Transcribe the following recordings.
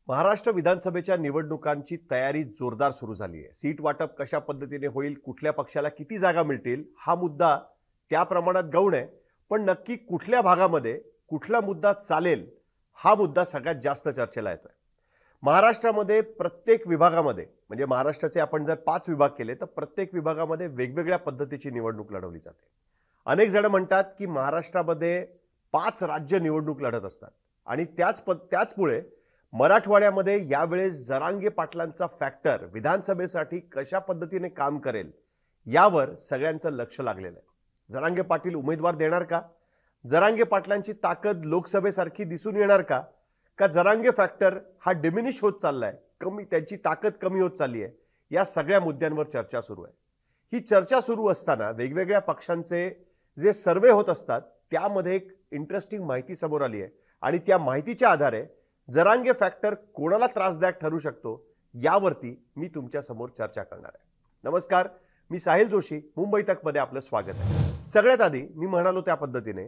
महाराष्ट्र विधानसभेच्या निवडणुकांची तयारी जोरदार सुरू झाली आहे। सीट वाटप कशा पद्धतीने होईल, कुठल्या पक्षाला किती जागा मिळतील हा मुद्दा त्या प्रमाणात गौण आहे, पण नक्की कुठल्या भागामध्ये कुठला मुद्दा चालेल हा मुद्दा सगळ्यात जास्त चर्चेला येतोय। महाराष्ट्रामध्ये प्रत्येक विभागामध्ये म्हणजे महाराष्ट्राचे आपण जर 5 विभाग केले तर प्रत्येक विभागामध्ये वेगवेगळ्या पद्धतीची निवडणूक लढवली जाते। अनेक जण म्हणतात की महाराष्ट्रामध्ये 5 राज्य निवडणूक लढत असतात आणि त्याचमुळे मराठवाड्यामध्ये यावेळेस जरांगे पाटलांचा फॅक्टर विधानसभेसाठी कशा पद्धतीने काम करेल यावर सगळ्यांचं लक्ष लागलेलं आहे। जरांगे पाटील उमेदवार देणार का? जरांगे पाटलांची ताकद लोकसभेसारखी दिसून येणार का? का जरांगे फॅक्टर हा डिमिनिश होत चाललाय, त्यांची ताकद कमी होत चालली आहे? या सगळ्या मुद्द्यांवर चर्चा सुरू आहे। ही चर्चा सुरू असताना वेगवेगळ्या पक्षांचे जे सर्वे होत असतात त्यामध्ये एक इंटरेस्टिंग माहिती समोर आली आहे आणि त्या माहितीच्या आधारे जरांगे फॅक्टर कोणाला त्रासदायक ठरू शकतो यावरती मी तुमच्या समोर चर्चा करणार आहे। नमस्कार, मी साहिल जोशी, मुंबई तक मध्ये आपलं स्वागत आहे। सगळ्यात आधी मी म्हणालो त्या पद्धतीने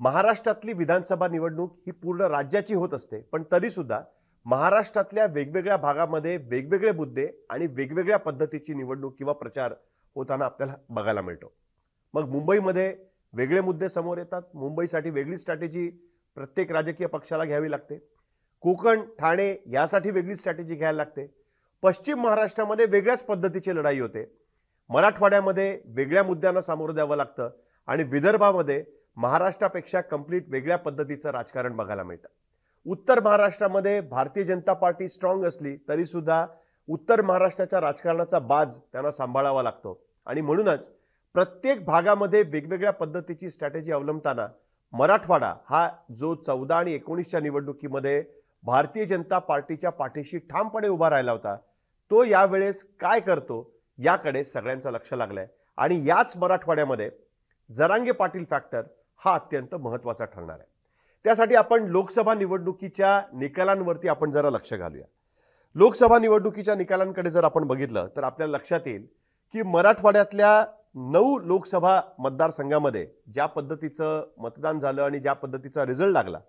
महाराष्ट्रातली विधानसभा निवडणूक ही पूर्ण राज्याची होत असते, पण तरी सुद्धा महाराष्ट्रातल्या वेगवेगळ्या भागामध्ये वेगवेगळे मुद्दे आणि वेगवेगळ्या पद्धतीची निवडणूक किंवा प्रचार होताना आपल्याला बघायला मिळतो। मग मुंबईमध्ये वेगळे मुद्दे समोर येतात, मुंबईसाठी वेगळी स्ट्रॅटेजी प्रत्येक राजकीय पक्षाला घ्यावी लागते। कोकण, ठाणे यासाठी वेगळी स्ट्रॅटेजी घ्यायला लागते। पश्चिम महाराष्ट्रामध्ये वेगळ्याच पद्धतीची लढाई होते। मराठवाड्यामध्ये वेगळ्या मुद्द्यांना सामोरं द्यावं लागतं आणि विदर्भामध्ये महाराष्ट्रापेक्षा कंप्लीट वेगळ्या पद्धतीचं राजकारण बघायला मिळतं। उत्तर महाराष्ट्रामध्ये भारतीय जनता पार्टी स्ट्रॉंग असली तरी सुद्धा उत्तर महाराष्ट्राच्या राजकारणाचा बाज त्यांना सांभाळावा लागतो आणि म्हणूनच प्रत्येक भागामध्ये वेगवेगळ्या पद्धतीची स्ट्रॅटेजी अवलंबताना मराठवाडा हा जो 14 आणि 19च्या निवडणुकीमध्ये भारतीय जनता पार्टीच्या पाठीशी ठामपणे उभा राहिला होता, तो यावेळेस काय करतो याकडे सगळ्यांचं लक्ष लागलंय आणि याच मराठवाड्यामध्ये जरांगे पाटील फॅक्टर हा अत्यंत महत्त्वाचा ठरणार आहे। त्यासाठी आपण लोकसभा निवडणुकीच्या निकालांवरती आपण जरा लक्ष घालूया। लोकसभा निवडणुकीच्या निकालांकडे जर आपण बघितलं तर आपल्याला लक्षात येईल की मराठवाड्यातल्या 9 लोकसभा मतदारसंघामध्ये ज्या पद्धतीचं मतदान झालं आणि ज्या पद्धतीचा रिझल्ट लागला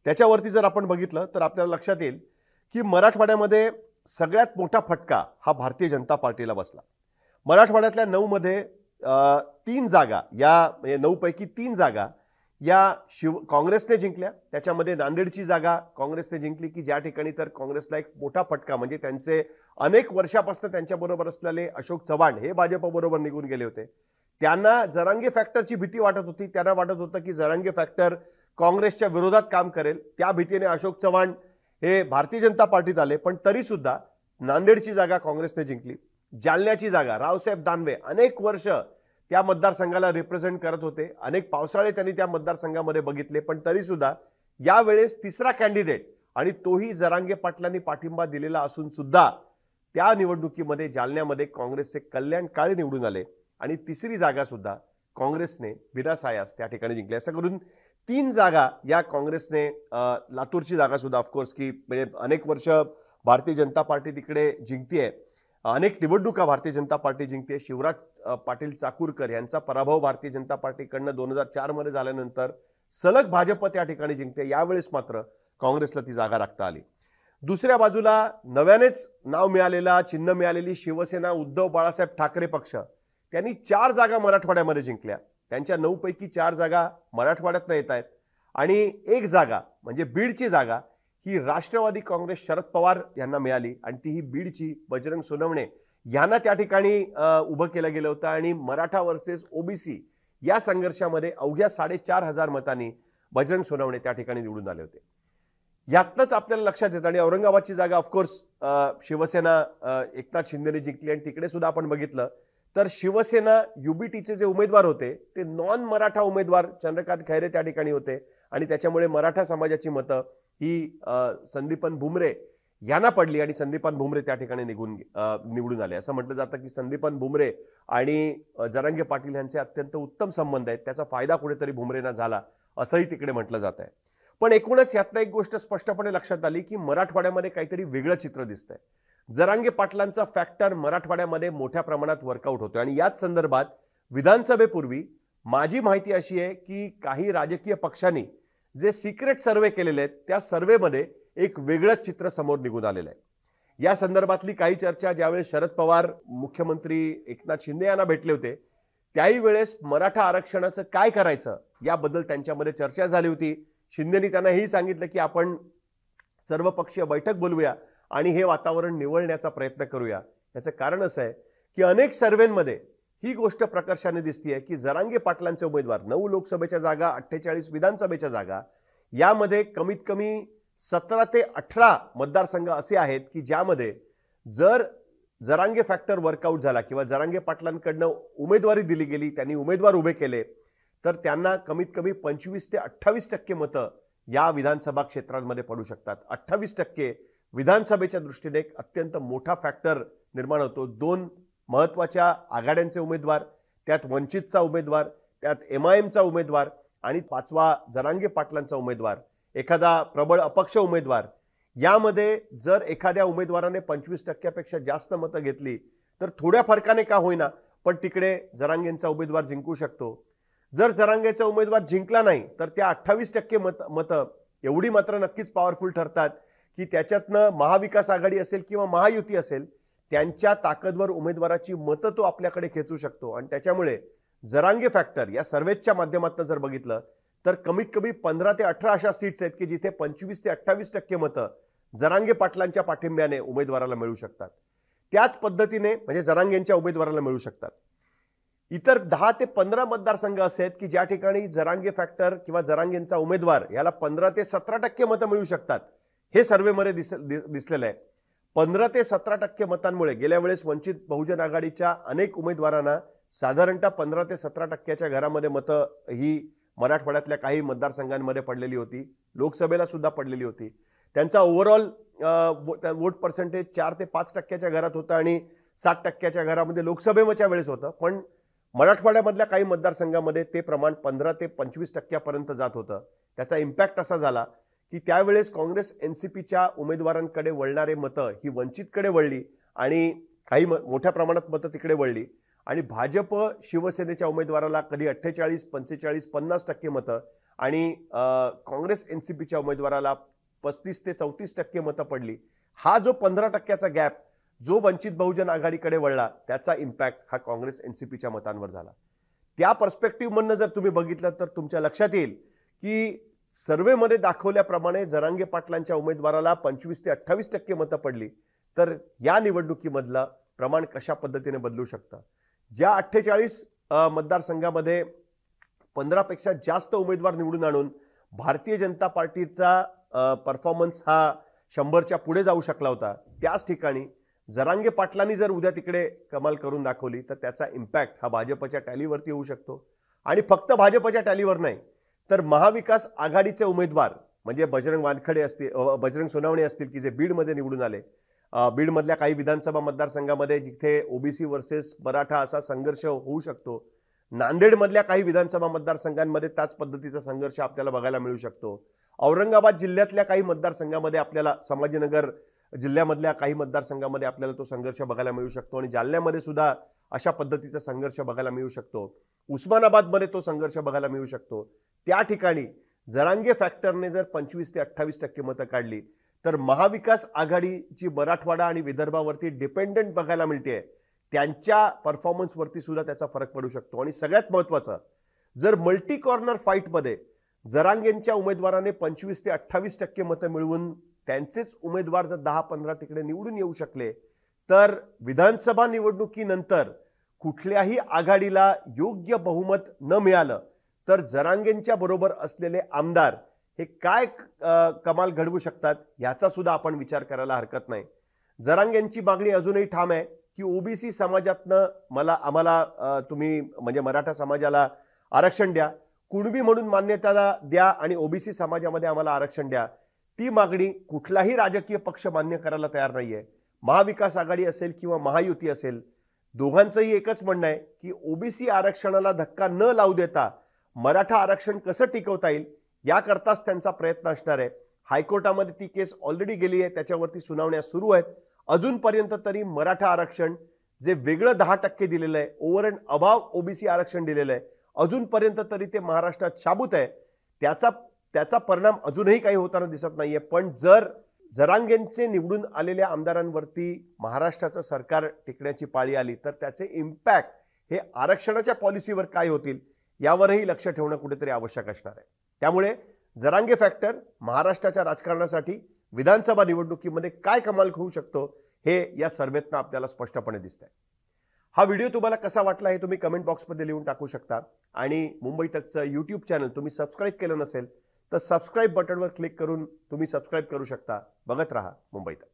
त्याच्यावरती जर आपण बघितलं तर आपल्याला लक्षात येईल की मराठवाड्यामध्ये सगळ्यात मोठा फटका हा भारतीय जनता पार्टीला बसला। मराठवाड्यातल्या 9 मध्ये 3 जागा या 9 पैकी 3 जागा या काँग्रेसने जिंकल्या। त्याच्यामध्ये नांदेडची जागा काँग्रेसने जिंकली की ज्या ठिकाणी तर काँग्रेसला एक मोठा फटका म्हणजे त्यांचे अनेक वर्षापासून त्यांच्याबरोबर असलेले अशोक चव्हाण हे भाजपबरोबर निघून गेले होते। त्यांना जरांगे फॅक्टरची भीती वाटत होती, त्यांना वाटत होतं की जरांगे फॅक्टर काँग्रेसच्या विरोधात काम करेल, त्या भीतीने अशोक चव्हाण हे भारतीय जनता पार्टीत आले। पण तरी सुद्धा नांदेडची जागा काँग्रेसने जिंकली। जालन्याची जागा रावसाहेब दानवे अनेक वर्ष त्या मतदारसंघाला रिप्रेझेंट करत होते, अनेक पावसाळे त्यांनी त्या मतदारसंघामध्ये बघितले, पण तरी सुद्धा यावेळेस तिसरा कॅन्डिडेट आणि तोही जरांगे पाटलांनी पाठिंबा दिलेला असून सुद्धा त्या निवडणुकीमध्ये जालन्यामध्ये काँग्रेसचे कल्याण काळे निवडून आले आणि तिसरी जागा सुद्धा काँग्रेसने विनासायास त्या ठिकाणी जिंकली। असं करून 3 जागा या काँग्रेसने, लातूरची जागा सुद्धा ऑफकोर्स की म्हणजे अनेक वर्ष भारतीय जनता पार्टी तिकडे जिंकतेय, अनेक निवडणुका भारतीय जनता पार्टी जिंकते। शिवराज पाटील चाकूरकर यांचा पराभव भारतीय जनता पार्टीकडनं 2004 मध्ये झाल्यानंतर सलग भाजप त्या ठिकाणी जिंकते। यावेळेस मात्र काँग्रेसला ती जागा राखता आली। दुसऱ्या बाजूला नव्यानेच नाव मिळालेला, चिन्ह मिळालेली शिवसेना उद्धव बाळासाहेब ठाकरे पक्ष त्यांनी 4 जागा मराठवाड्यामध्ये जिंकल्या। त्यांच्या 9 पैकी 4 जागा मराठवाड्यातनं येत आहेत आणि 1 जागा म्हणजे बीडची जागा ही राष्ट्रवादी काँग्रेस शरद पवार यांना मिळाली आणि ती ही बीडची बजरंग सोनवणे यांना त्या ठिकाणी उभं केलं गेलं होतं आणि मराठा वर्सेस ओबीसी या संघर्षामध्ये अवघ्या 4,500 मतांनी बजरंग सोनवणे त्या ठिकाणी निवडून आले होते। यातनंच आपल्याला लक्षात येतं आणि औरंगाबादची जागा ऑफकोर्स शिवसेना एकनाथ शिंदेने जिंकली आणि तिकडे सुद्धा आपण बघितलं तर शिवसेना युबीटीचे जे उमेदवार होते ते नॉन मराठा उमेदवार चंद्रकांत खैरे त्या ठिकाणी होते आणि त्याच्यामुळे मराठा समाजाची मतं ही संदीपन भुमरे यांना पडली आणि संदीपन भुमरे त्या ठिकाणी निवडून आले। असं म्हटलं जातं की संदीपन भुमरे आणि जरांगे पाटील यांचे अत्यंत उत्तम संबंध आहेत, त्याचा फायदा कुठेतरी भुमरेंना झाला असंही तिकडे म्हटलं जात आहे। पण एकूणच यातनं एक गोष्ट स्पष्टपणे लक्षात आली की मराठवाड्यामध्ये काहीतरी वेगळं चित्र दिसतंय। जरांगे पाटलांचा फॅक्टर मराठवाड्यामध्ये मोठ्या प्रमाणात वर्कआउट होतोय आणि याच संदर्भात विधानसभेपूर्वी माझी माहिती अशी आहे की काही राजकीय पक्षांनी जे सिक्रेट सर्वे केलेले आहेत त्या सर्वेमध्ये एक वेगळंच चित्र समोर निघून आलेलं आहे। या संदर्भातली काही चर्चा ज्यावेळेस शरद पवार मुख्यमंत्री एकनाथ शिंदे यांना भेटले होते त्याही वेळेस मराठा आरक्षणाचं काय करायचं याबद्दल त्यांच्यामध्ये चर्चा झाली होती। शिंदेनी त्यांना हेही सांगितलं की आपण सर्वपक्षीय बैठक बोलवूया आणि हे वातावरण निवळण्याचा प्रयत्न करूया। याचं कारण असं आहे की अनेक सर्व्हेमध्ये ही गोष्ट प्रकर्षाने दिसतीये की जरांगे पाटलांचे उमेदवार 9 लोकसभेच्या जागा 48 विधानसभेच्या जागा यामध्ये कमीत कमी 17 ते 18 मतदारसंघ असे आहेत की ज्यामध्ये जर जरांगे फॅक्टर वर्कआउट झाला किंवा जरांगे पाटलांकडनं उमेदवारी दिली गेली त्यांनी उमेदवार उभे केले तर त्यांना कमीत कमी 25 ते 28% मतं या विधानसभा क्षेत्रांमध्ये पडू शकतात। 28% विधानसभेच्या दृष्टीने एक अत्यंत मोठा फॅक्टर निर्माण होतो। 2 महत्त्वाच्या आघाड्यांचे उमेदवार, त्यात वंचितचा उमेदवार, त्यात MIMचा उमेदवार आणि 5वा जरांगे पाटलांचा उमेदवार, एखादा प्रबळ अपक्ष उमेदवार, यामध्ये जर एखाद्या उमेदवाराने 25% पेक्षा जास्त मतं घेतली तर थोड्या फरकाने का होईना पण तिकडे जरांगेंचा उमेदवार जिंकू शकतो। जर जरांगेचा उमेदवार जिंकला नाही तर त्या 28% मतं एवढी मात्र नक्कीच पॉवरफुल ठरतात की त्याच्यातनं महाविकास आघाडी असेल किंवा महायुती असेल त्यांच्या ताकदवर उमेदवाराची मतं तो आपल्याकडे खेचू शकतो। आणि त्याच्यामुळे जरांगे फॅक्टर या सर्वेच्या माध्यमातून जर बघितलं तर कमीत कमी 15 ते 18 अशा सीट्स आहेत की जिथे 25 ते 28% मतं जरांगे पाटलांच्या पाठिंब्याने उमेदवाराला मिळू शकतात। त्याच पद्धतीने म्हणजे जरांगेंच्या उमेदवाराला मिळू शकतात। इतर 10 ते 15 मतदारसंघ असे आहेत की ज्या ठिकाणी जरांगे फॅक्टर किंवा जरांगेंचा उमेदवार याला 15 ते 17% मतं मिळू शकतात। हे सर्व्हेमध्ये दिसलेलं आहे। 15 ते 17% मतांमुळे गेल्या वेळेस वंचित बहुजन आघाडीच्या अनेक उमेदवारांना साधारणतः 15 ते 17%च्या घरामध्ये मतं ही मराठवाड्यातल्या काही मतदारसंघांमध्ये पडलेली होती, लोकसभेला सुद्धा पडलेली होती। त्यांचा ओव्हरऑल वोट पर्सेंटेज 4 ते 5%च्या घरात होता आणि 60%च्या घरामध्ये लोकसभेच्या वेळेस होतं। पण मराठवाड्यामधल्या काही मतदारसंघामध्ये ते प्रमाण 15 ते 25% पर्यंत जात होतं। त्याचा इम्पॅक्ट असा झाला की त्यावेळेस काँग्रेस NCPच्या उमेदवारांकडे वळणारे मतं ही वंचितकडे वळली आणि काही मोठ्या प्रमाणात मतं तिकडे वळली आणि भाजप शिवसेनेच्या उमेदवाराला कधी 48, 45, 50% मतं आणि काँग्रेस NCPच्या उमेदवाराला 35 ते 34% मतं पडली। हा जो 15%चा गॅप जो वंचित बहुजन आघाडीकडे वळला त्याचा इम्पॅक्ट हा काँग्रेस NCPच्या मतांवर झाला। त्या पर्स्पेक्टिव्हमधनं जर तुम्ही बघितलं तर तुमच्या लक्षात येईल की सर्व्हेमध्ये दाखवल्याप्रमाणे जरांगे पाटलांच्या उमेदवाराला 25 ते 28% मतं पडली तर या निवडणुकीमधलं प्रमाण कशा पद्धतीने बदलू शकतं। ज्या 48 मतदारसंघामध्ये 15 पेक्षा जास्त उमेदवार निवडून आणून भारतीय जनता पार्टीचा परफॉर्मन्स हा 100च्या पुढे जाऊ शकला होता त्याच ठिकाणी जरांगे पाटलांनी जर उद्या तिकडे कमाल करून दाखवली तर त्याचा इम्पॅक्ट हा भाजपच्या टॅलीवरती होऊ शकतो। आणि फक्त भाजपच्या टॅलीवर नाही तर महाविकास आघाडीचे उमेदवार म्हणजे बजरंग वानखडे असतील, बजरंग सोनवणे असतील की जे बीडमध्ये निवडून आले, बीडमधल्या काही विधानसभा मतदारसंघामध्ये जिथे OBC वर्सेस मराठा असा संघर्ष होऊ शकतो, नांदेडमधल्या काही विधानसभा मतदारसंघांमध्ये त्याच पद्धतीचा संघर्ष आपल्याला बघायला मिळू शकतो, औरंगाबाद जिल्ह्यातल्या काही मतदारसंघामध्ये आपल्याला संभाजीनगर जिल्ह्यामधल्या काही मतदारसंघामध्ये आपल्याला तो संघर्ष बघायला मिळू शकतो आणि जालन्यामध्ये सुद्धा अशा पद्धतीचा संघर्ष बघायला मिळू शकतो, उस्मानाबादमध्ये तो संघर्ष बघायला मिळू शकतो। त्या ठिकाणी जरांगे फॅक्टरने जर 25 ते 28% मतं काढली तर महाविकास आघाडीची मराठवाडा आणि विदर्भावरती डिपेंडंट बघायला मिळते त्यांच्या परफॉर्मन्सवरती सुद्धा त्याचा फरक पडू शकतो। आणि सगळ्यात महत्त्वाचं जर मल्टी कॉर्नर फाईटमध्ये जरांगेंच्या उमेदवाराने 25 ते 28% मतं मिळवून त्यांचेच उमेदवार जर 10-15 तिकडे निवडून येऊ शकले तर विधानसभा निवडणुकीनंतर कुठल्याही आघाडीला योग्य बहुमत न मिळालं तर जरांगेंच्या बरोबर असलेले आमदार हे काय कमाल घडवू शकतात याचा सुद्धा आपण विचार करायला हरकत नाही। जरांगेंची मागणी अजूनही ठाम आहे की OBC समाजातनं आम्हाला तुम्ही म्हणजे मराठा समाजाला आरक्षण द्या, कुणबी म्हणून मान्यता द्या आणि OBC समाजामध्ये आम्हाला आरक्षण द्या। ती मागणी कुठलाही राजकीय पक्ष मान्य करायला तयार नाहीये। महाविकास आघाडी असेल किंवा महायुती असेल दोघांचंही एकच म्हणणं आहे की OBC आरक्षणाला धक्का न लावू देता मराठा आरक्षण कसं टिकवता येईल याकरताच त्यांचा प्रयत्न असणार आहे। हायकोर्टामध्ये ती केस ऑलरेडी गेली आहे, त्याच्यावरती सुनावण्या सुरू आहेत। अजूनपर्यंत तरी मराठा आरक्षण जे वेगळं 10% दिलेलं आहे, ओव्हर अँड अबाव OBC आरक्षण दिलेलं आहे, अजूनपर्यंत तरी ते महाराष्ट्रात शाबूत आहे। त्याचा परिणाम अजूनही काही होताना दिसत नाहीये। पण जर जरांगेंचे निवडून आलेल्या आमदारांवरती महाराष्ट्राचं सरकार टिकण्याची पाळी आली तर त्याचे इम्पॅक्ट हे आरक्षणाच्या पॉलिसीवर काय होतील यावरही लक्ष ठेवणं कुठेतरी आवश्यक असणार आहे. त्यामुळे जरांगे फॅक्टर महाराष्ट्राच्या राजकारणासाठी विधानसभा निवडणुकीमध्ये काय कमाल होऊ शकतो हे या सर्वेतनं आपल्याला स्पष्टपणे दिसतंय. हा व्हिडिओ तुम्हाला कसा वाटला हे तुम्ही कमेंट बॉक्समध्ये लिहून टाकू शकता. आणि मुंबई तकचं यूट्यूब चॅनल तुम्ही सबस्क्राईब केलं नसेल तर सबस्क्राईब बटनवर क्लिक करून तुम्ही सबस्क्राईब करू शकता. बघत राहा मुंबई तक.